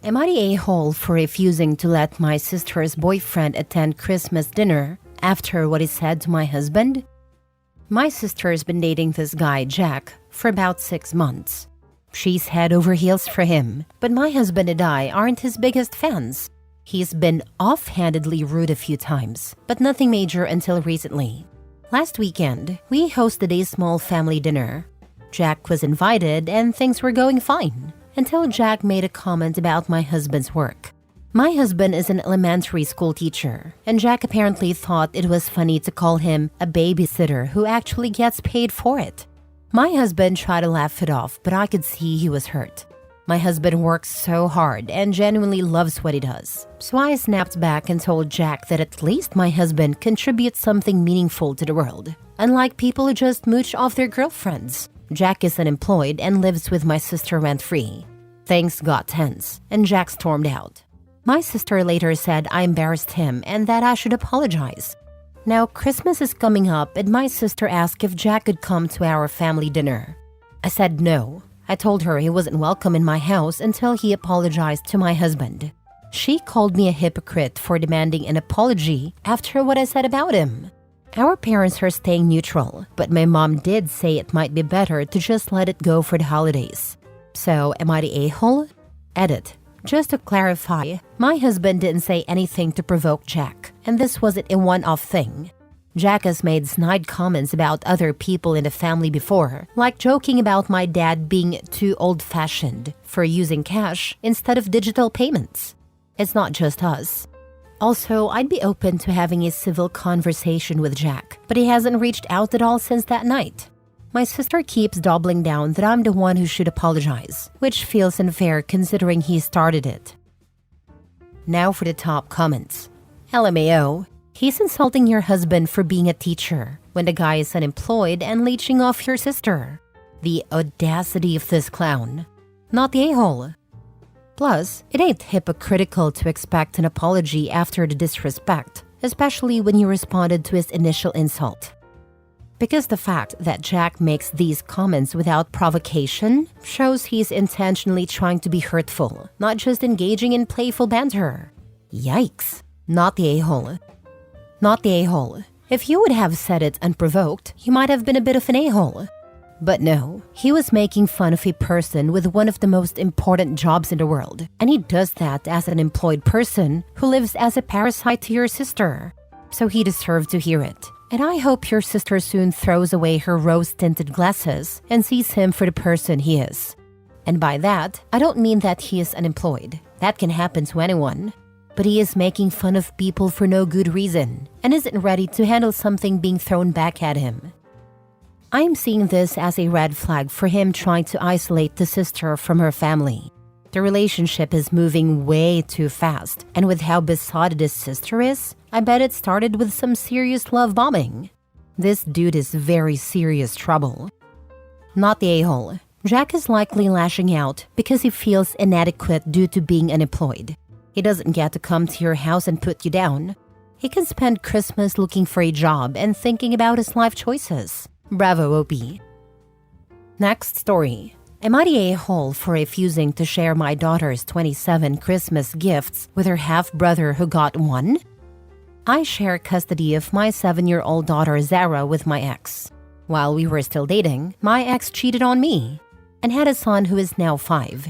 Am I the a-hole for refusing to let my sister's boyfriend attend Christmas dinner after what he said to my husband? My sister's been dating this guy, Jack, for about 6 months. She's head over heels for him, but my husband and I aren't his biggest fans. He's been offhandedly rude a few times, but nothing major until recently. Last weekend, we hosted a small family dinner. Jack was invited and things were going fine, until Jack made a comment about my husband's work. My husband is an elementary school teacher, and Jack apparently thought it was funny to call him a babysitter who actually gets paid for it. My husband tried to laugh it off, but I could see he was hurt. My husband works so hard and genuinely loves what he does. So I snapped back and told Jack that at least my husband contributes something meaningful to the world, unlike people who just mooch off their girlfriends. Jack is unemployed and lives with my sister rent-free. Things got tense, and Jack stormed out. My sister later said I embarrassed him and that I should apologize. Now, Christmas is coming up and my sister asked if Jack could come to our family dinner. I said no. I told her he wasn't welcome in my house until he apologized to my husband. She called me a hypocrite for demanding an apology after what I said about him. Our parents are staying neutral, but my mom did say it might be better to just let it go for the holidays. So, am I the a-hole? Edit. Just to clarify, my husband didn't say anything to provoke Jack, and this wasn't a one-off thing. Jack has made snide comments about other people in the family before, like joking about my dad being too old-fashioned for using cash instead of digital payments. It's not just us. Also, I'd be open to having a civil conversation with Jack, but he hasn't reached out at all since that night. My sister keeps doubling down that I'm the one who should apologize, which feels unfair considering he started it. Now for the top comments. LMAO, he's insulting your husband for being a teacher when the guy is unemployed and leeching off your sister. The audacity of this clown. Not the a-hole. Plus, it ain't hypocritical to expect an apology after the disrespect, especially when you responded to his initial insult. Because the fact that Jack makes these comments without provocation shows he's intentionally trying to be hurtful, not just engaging in playful banter. Yikes. Not the a-hole. Not the a-hole. If you would have said it unprovoked, you might have been a bit of an a-hole. But no, he was making fun of a person with one of the most important jobs in the world, and he does that as an employed person who lives as a parasite to your sister. So he deserved to hear it. And I hope your sister soon throws away her rose-tinted glasses and sees him for the person he is. And by that, I don't mean that he is unemployed. That can happen to anyone. But he is making fun of people for no good reason and isn't ready to handle something being thrown back at him. I'm seeing this as a red flag for him trying to isolate the sister from her family. The relationship is moving way too fast, and with how besotted his sister is, I bet it started with some serious love bombing. This dude is very serious trouble. Not the a-hole. Jack is likely lashing out because he feels inadequate due to being unemployed. He doesn't get to come to your house and put you down. He can spend Christmas looking for a job and thinking about his life choices. Bravo, OP. Next story. Am I the a-hole for refusing to share my daughter's 27 Christmas gifts with her half-brother who got one? I share custody of my 7-year-old daughter Zara with my ex. While we were still dating, my ex cheated on me and had a son who is now 5.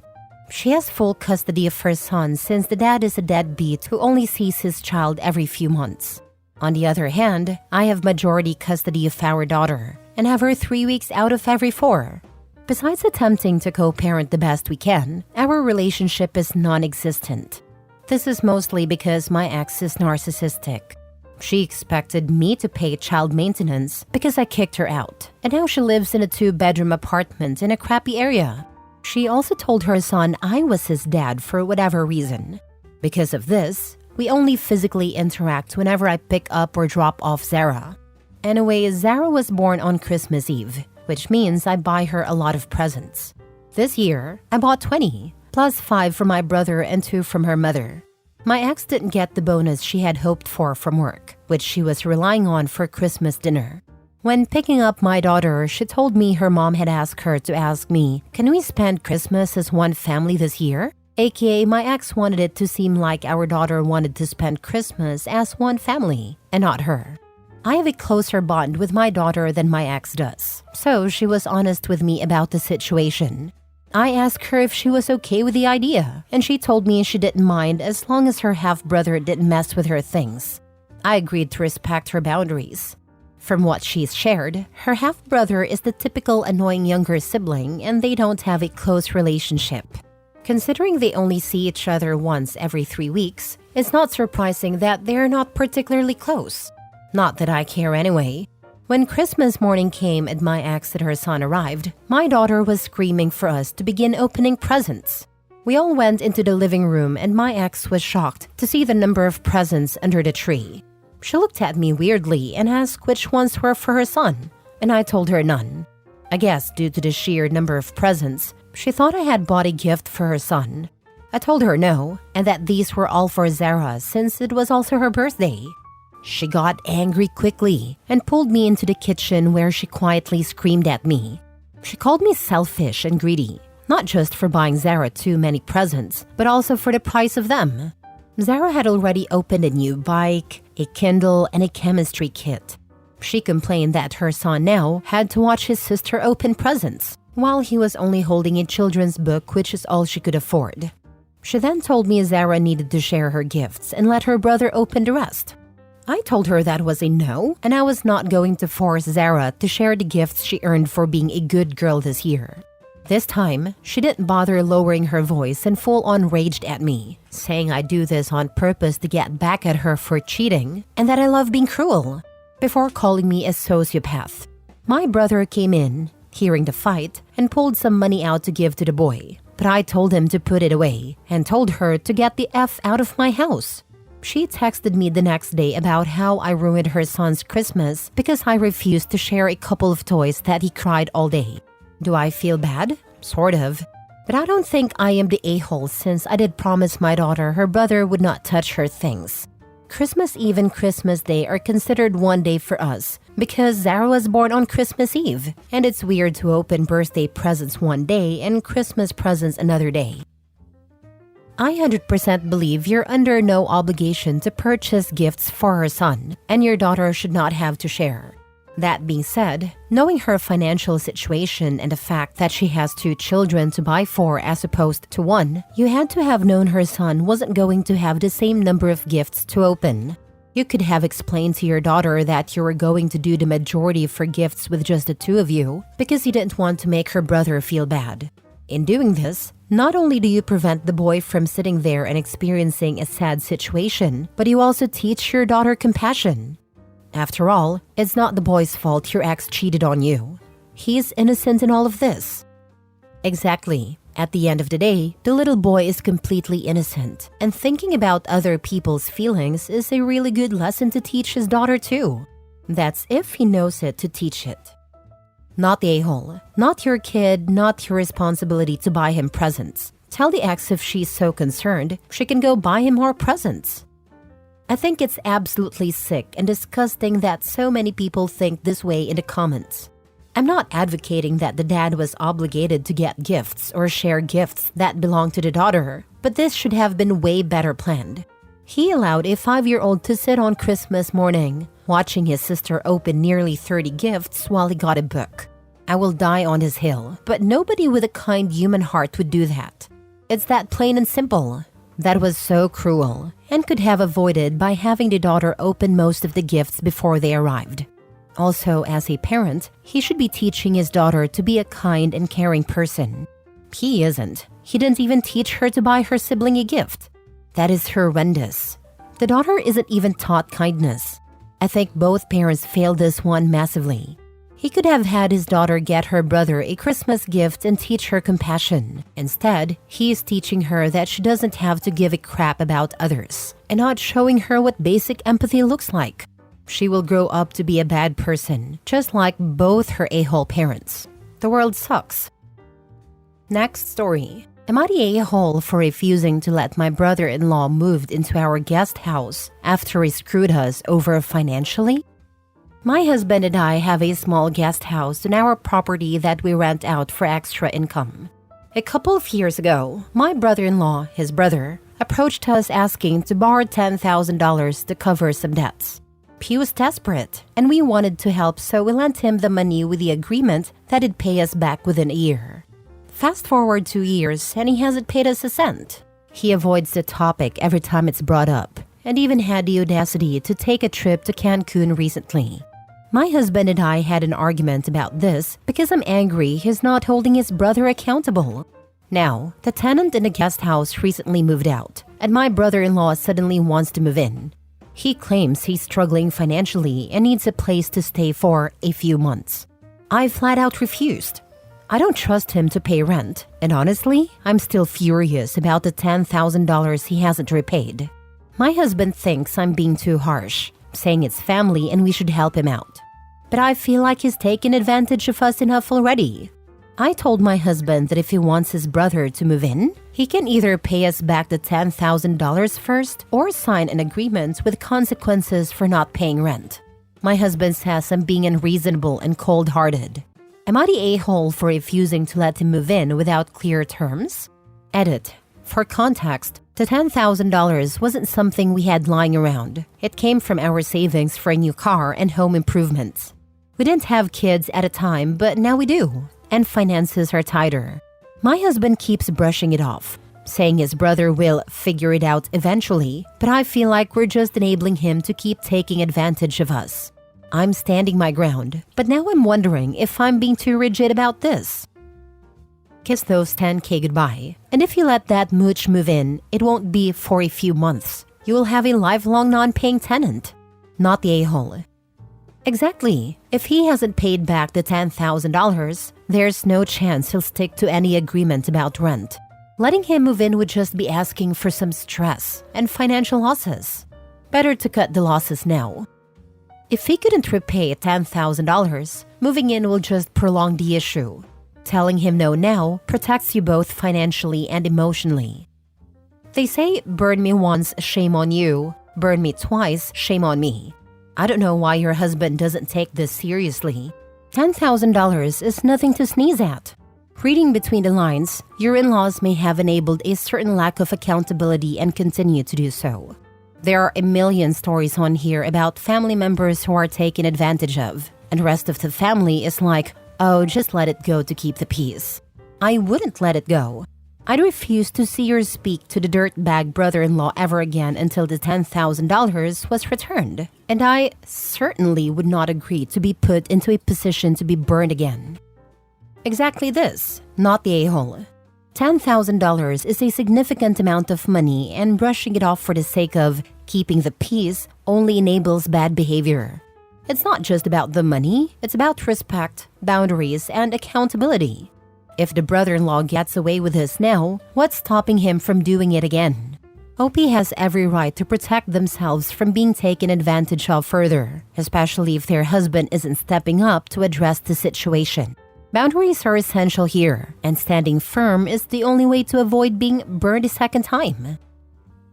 She has full custody of her son since the dad is a deadbeat who only sees his child every few months. On the other hand, I have majority custody of our daughter and have her 3 weeks out of every 4. Besides attempting to co-parent the best we can, our relationship is non-existent. This is mostly because my ex is narcissistic. She expected me to pay child maintenance because I kicked her out, and now she lives in a 2-bedroom apartment in a crappy area. She also told her son I was his dad for whatever reason. Because of this, we only physically interact whenever I pick up or drop off Zara. Anyway, Zara was born on Christmas Eve, which means I buy her a lot of presents. This year, I bought 20, plus 5 from my brother and 2 from her mother. My ex didn't get the bonus she had hoped for from work, which she was relying on for Christmas dinner. When picking up my daughter, she told me her mom had asked her to ask me, "Can we spend Christmas as one family this year?" aka my ex wanted it to seem like our daughter wanted to spend Christmas as one family and not her. I have a closer bond with my daughter than my ex does, so she was honest with me about the situation. I asked her if she was okay with the idea, and she told me she didn't mind as long as her half-brother didn't mess with her things. I agreed to respect her boundaries. From what she's shared, her half-brother is the typical annoying younger sibling and they don't have a close relationship. Considering they only see each other once every 3 weeks, it's not surprising that they're not particularly close. Not that I care anyway. When Christmas morning came and my ex and her son arrived, my daughter was screaming for us to begin opening presents. We all went into the living room and my ex was shocked to see the number of presents under the tree. She looked at me weirdly and asked which ones were for her son, and I told her none. I guess due to the sheer number of presents, she thought I had bought a gift for her son. I told her no, and that these were all for Zara since it was also her birthday. She got angry quickly and pulled me into the kitchen where she quietly screamed at me. She called me selfish and greedy, not just for buying Zara too many presents, but also for the price of them. Zara had already opened a new bike, a Kindle, and a chemistry kit. She complained that her son now had to watch his sister open presents, while he was only holding a children's book, which is all she could afford. She then told me Zara needed to share her gifts and let her brother open the rest. I told her that was a no, and I was not going to force Zara to share the gifts she earned for being a good girl this year. This time, she didn't bother lowering her voice and full-on raged at me, saying I do this on purpose to get back at her for cheating and that I love being cruel, before calling me a sociopath. My brother came in, hearing the fight, and pulled some money out to give to the boy, but I told him to put it away and told her to get the F out of my house. She texted me the next day about how I ruined her son's Christmas because I refused to share a couple of toys that he cried all day. Do I feel bad? Sort of. But I don't think I am the a-hole since I did promise my daughter her brother would not touch her things. Christmas Eve and Christmas Day are considered one day for us because Zara was born on Christmas Eve, and it's weird to open birthday presents one day and Christmas presents another day. I 100% believe you're under no obligation to purchase gifts for her son, and your daughter should not have to share. That being said, knowing her financial situation and the fact that she has 2 children to buy for as opposed to 1, you had to have known her son wasn't going to have the same number of gifts to open. You could have explained to your daughter that you were going to do the majority for gifts with just the 2 of you because you didn't want to make her brother feel bad. In doing this, not only do you prevent the boy from sitting there and experiencing a sad situation, but you also teach your daughter compassion. After all, it's not the boy's fault your ex cheated on you. He is innocent in all of this. Exactly. At the end of the day, the little boy is completely innocent, and thinking about other people's feelings is a really good lesson to teach his daughter too. That's if he knows it to teach it. Not the a-hole. Not your kid, not your responsibility to buy him presents. Tell the ex if she's so concerned, she can go buy him more presents. I think it's absolutely sick and disgusting that so many people think this way in the comments. I'm not advocating that the dad was obligated to get gifts or share gifts that belong to the daughter, but this should have been way better planned. He allowed a 5-year-old to sit on Christmas morning, watching his sister open nearly 30 gifts while he got a book. I will die on his hill, but nobody with a kind human heart would do that. It's that plain and simple. That was so cruel, and could have avoided by having the daughter open most of the gifts before they arrived. Also, as a parent, he should be teaching his daughter to be a kind and caring person. He isn't. He didn't even teach her to buy her sibling a gift. That is horrendous. The daughter isn't even taught kindness. I think both parents failed this one massively. He could have had his daughter get her brother a Christmas gift and teach her compassion. Instead, he is teaching her that she doesn't have to give a crap about others, and not showing her what basic empathy looks like. She will grow up to be a bad person, just like both her a-hole parents. The world sucks. Next story. Am I the a-hole for refusing to let my brother-in-law move into our guest house after he screwed us over financially? My husband and I have a small guest house on our property that we rent out for extra income. A couple of years ago, my brother-in-law, his brother, approached us asking to borrow $10,000 to cover some debts. He was desperate, and we wanted to help, so we lent him the money with the agreement that he'd pay us back within a year. Fast forward 2 years, and he hasn't paid us a cent. He avoids the topic every time it's brought up, and even had the audacity to take a trip to Cancun recently. My husband and I had an argument about this because I'm angry he's not holding his brother accountable. Now, the tenant in the guest house recently moved out, and my brother-in-law suddenly wants to move in. He claims he's struggling financially and needs a place to stay for a few months. I flat out refused. I don't trust him to pay rent, and honestly, I'm still furious about the $10,000 he hasn't repaid. My husband thinks I'm being too harsh, saying it's family and we should help him out. But I feel like he's taken advantage of us enough already. I told my husband that if he wants his brother to move in, he can either pay us back the $10,000 first or sign an agreement with consequences for not paying rent. My husband says I'm being unreasonable and cold-hearted. Am I the a-hole for refusing to let him move in without clear terms? Edit. For context, the $10,000 wasn't something we had lying around. It came from our savings for a new car and home improvements. We didn't have kids at a time, but now we do, and finances are tighter. My husband keeps brushing it off, saying his brother will figure it out eventually, but I feel like we're just enabling him to keep taking advantage of us. I'm standing my ground, but now I'm wondering if I'm being too rigid about this. Kiss those $10K goodbye, and if you let that mooch move in, it won't be for a few months. You will have a lifelong non-paying tenant, not the a-hole. Exactly. If he hasn't paid back the $10,000, there's no chance he'll stick to any agreement about rent. Letting him move in would just be asking for some stress and financial losses. Better to cut the losses now. If he couldn't repay $10,000, moving in will just prolong the issue. Telling him no now protects you both financially and emotionally. They say, burn me once, shame on you. Burn me twice, shame on me. I don't know why your husband doesn't take this seriously. $10,000 is nothing to sneeze at. Reading between the lines, your in-laws may have enabled a certain lack of accountability and continue to do so. There are a million stories on here about family members who are taken advantage of, and the rest of the family is like, oh, just let it go to keep the peace. I wouldn't let it go. I'd refuse to see or speak to the dirtbag brother-in-law ever again until the $10,000 was returned, and I certainly would not agree to be put into a position to be burned again. Exactly this, not the a-hole. $10,000 is a significant amount of money, and brushing it off for the sake of keeping the peace only enables bad behavior. It's not just about the money, it's about respect, boundaries, and accountability. If the brother-in-law gets away with this now, what's stopping him from doing it again? OP has every right to protect themselves from being taken advantage of further, especially if their husband isn't stepping up to address the situation. Boundaries are essential here, and standing firm is the only way to avoid being burned a second time.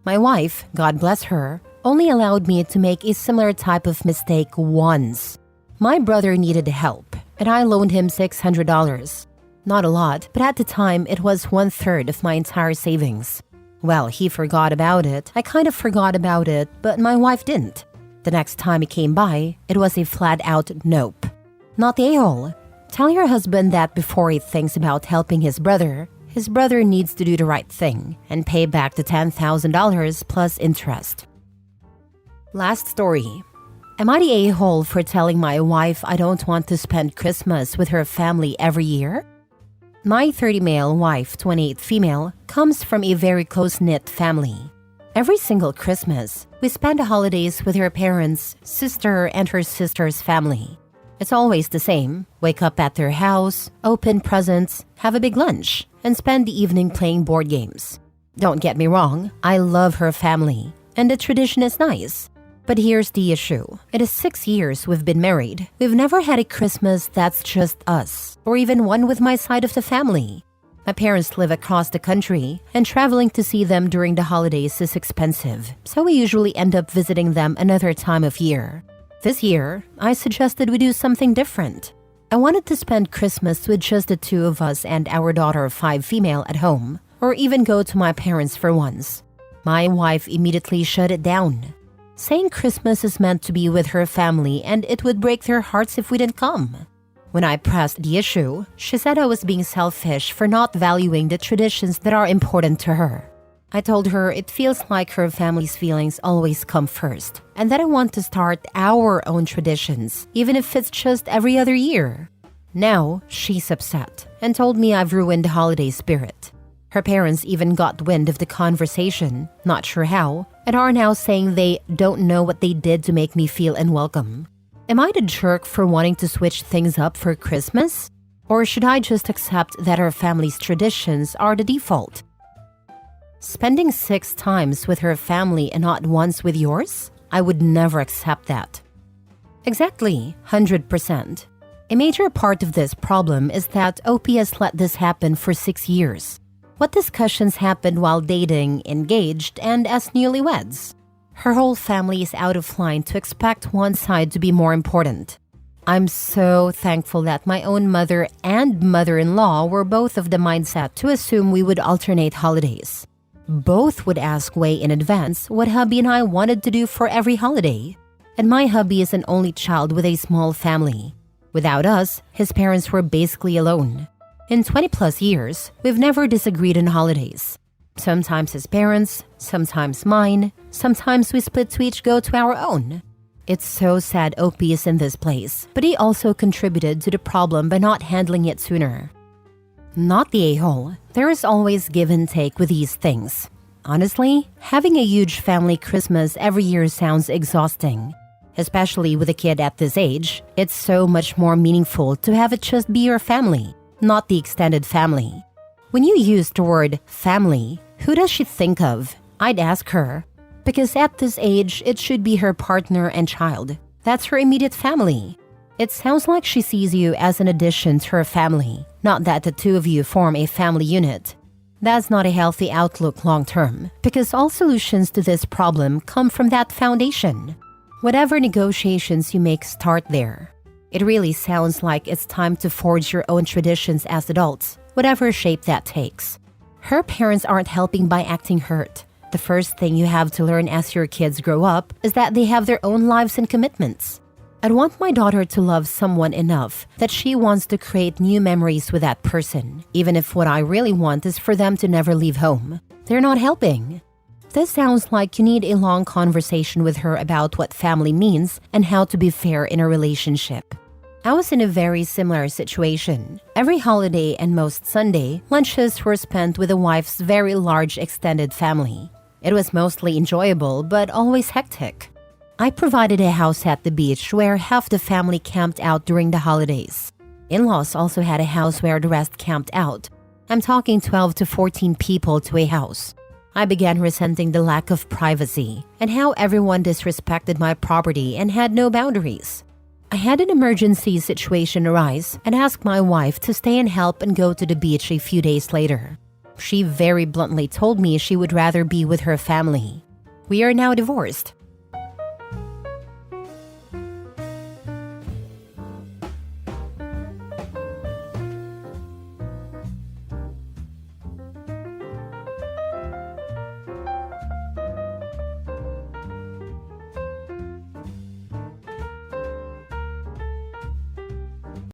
My wife, God bless her, only allowed me to make a similar type of mistake once. My brother needed help, and I loaned him $600. Not a lot, but at the time it was 1/3 of my entire savings. Well, he forgot about it. I kind of forgot about it, but my wife didn't. The next time he came by, it was a flat-out nope. Not the a-hole. Tell your husband that before he thinks about helping his brother needs to do the right thing and pay back the $10,000 plus interest. Last story. Am I the a-hole for telling my wife I don't want to spend Christmas with her family every year? My 30 male wife, 28 female, comes from a very close-knit family. Every single Christmas, we spend the holidays with her parents, sister, and her sister's family. It's always the same. Wake up at their house, open presents, have a big lunch, and spend the evening playing board games. Don't get me wrong, I love her family, and the tradition is nice. But here's the issue. It is 6 years we've been married. We've never had a Christmas that's just us, or even one with my side of the family. My parents live across the country, and traveling to see them during the holidays is expensive, so we usually end up visiting them another time of year. This year, I suggested we do something different. I wanted to spend Christmas with just the two of us and our daughter, 5 female, at home, or even go to my parents for once. My wife immediately shut it down, saying Christmas is meant to be with her family and it would break their hearts if we didn't come. When I pressed the issue, she said I was being selfish for not valuing the traditions that are important to her. I told her it feels like her family's feelings always come first, and that I want to start our own traditions, even if it's just every other year. Now, she's upset and told me I've ruined the holiday spirit. Her parents even got wind of the conversation, not sure how, and are now saying they don't know what they did to make me feel unwelcome. Am I the jerk for wanting to switch things up for Christmas? Or should I just accept that our family's traditions are the default? Spending 6 times with her family and not once with yours? I would never accept that. Exactly, 100%. A major part of this problem is that OP has let this happen for 6 years. What discussions happened while dating, engaged, and as newlyweds? Her whole family is out of line to expect one side to be more important. I'm so thankful that my own mother and mother-in-law were both of the mindset to assume we would alternate holidays. Both would ask way in advance what hubby and I wanted to do for every holiday. And my hubby is an only child with a small family. Without us, his parents were basically alone. In 20 plus years, we've never disagreed on holidays. Sometimes his parents, sometimes mine, sometimes we split to each go to our own. It's so sad OP is in this place, but he also contributed to the problem by not handling it sooner. Not the a-hole. There is always give and take with these things. Honestly, having a huge family Christmas every year sounds exhausting. Especially with a kid at this age, it's so much more meaningful to have it just be your family, not the extended family. When you use the word family, who does she think of? I'd ask her. Because at this age, it should be her partner and child. That's her immediate family. It sounds like she sees you as an addition to her family, not that the two of you form a family unit. That's not a healthy outlook long term, because all solutions to this problem come from that foundation. Whatever negotiations you make start there. It really sounds like it's time to forge your own traditions as adults, whatever shape that takes. Her parents aren't helping by acting hurt. The first thing you have to learn as your kids grow up is that they have their own lives and commitments. I'd want my daughter to love someone enough that she wants to create new memories with that person, even if what I really want is for them to never leave home. They're not helping. This sounds like you need a long conversation with her about what family means and how to be fair in a relationship. I was in a very similar situation. Every holiday and most Sunday, lunches were spent with the wife's very large extended family. It was mostly enjoyable, but always hectic. I provided a house at the beach where half the family camped out during the holidays. In-laws also had a house where the rest camped out. I'm talking 12 to 14 people to a house. I began resenting the lack of privacy and how everyone disrespected my property and had no boundaries. I had an emergency situation arise and asked my wife to stay and help and go to the beach a few days later. She very bluntly told me she would rather be with her family. We are now divorced.